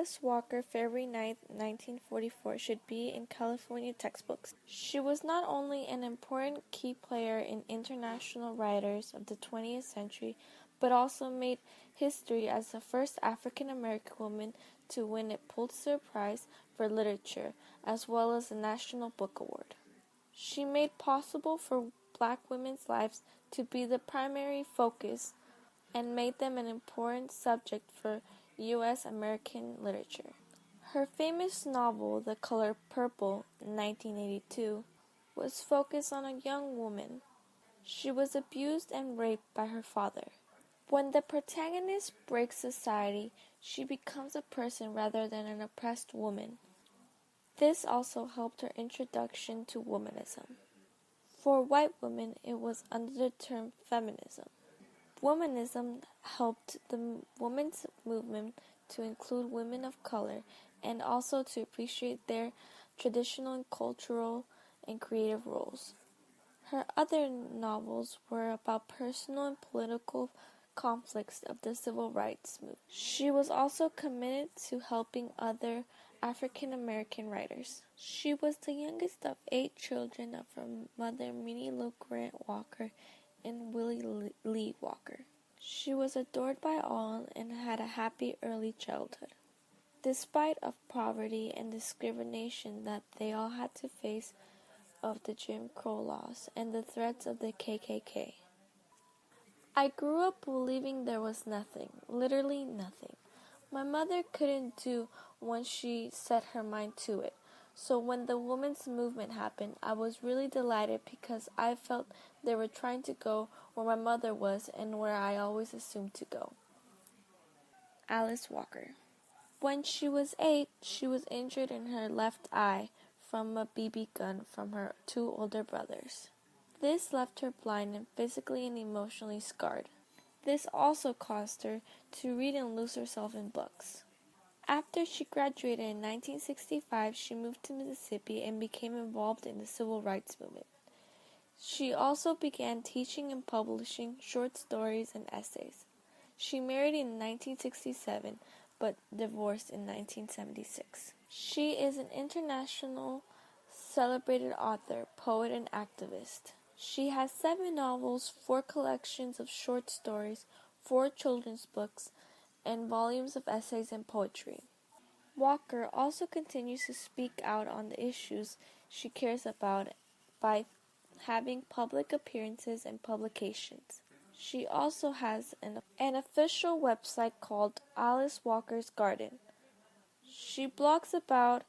Alice Walker, February 9, 1944, should be in California textbooks. She was not only an important key player in international writers of the 20th century, but also made history as the first African American woman to win a Pulitzer Prize for Literature, as well as the National Book Award. She made possible for Black women's lives to be the primary focus and made them an important subject for U.S. American literature. Her famous novel, The Color Purple, in 1982, was focused on a young woman. She was abused and raped by her father. When the protagonist breaks society, she becomes a person rather than an oppressed woman. This also helped her introduction to womanism. For white women, it was under the term feminism. Womanism helped the women's movement to include women of color and also to appreciate their traditional cultural and creative roles. Her other novels were about personal and political conflicts of the civil rights movement. She was also committed to helping other African American writers. She was the youngest of 8 children of her mother, Minnie Lou Grant Walker, and Willie Lee Walker. She was adored by all and had a happy early childhood. Despite of poverty and discrimination that they all had to face of the Jim Crow laws and the threats of the KKK. I grew up believing there was nothing, literally nothing. My mother couldn't do once she set her mind to it. So when the women's movement happened, I was really delighted because I felt they were trying to go where my mother was and where I always assumed to go. Alice Walker. When she was 8, she was injured in her left eye from a BB gun from her 2 older brothers. This left her blind and physically and emotionally scarred. This also caused her to read and lose herself in books. After she graduated in 1965, she moved to Mississippi and became involved in the civil rights movement. She also began teaching and publishing short stories and essays. She married in 1967, but divorced in 1976. She is an international celebrated author, poet, and activist. She has 7 novels, 4 collections of short stories, 4 children's books, and volumes of essays and poetry. Walker also continues to speak out on the issues she cares about by having public appearances and publications. She also has an official website called Alice Walker's Garden. She blogs about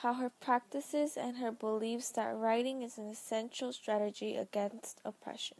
how her practices and her beliefs that writing is an essential strategy against oppression.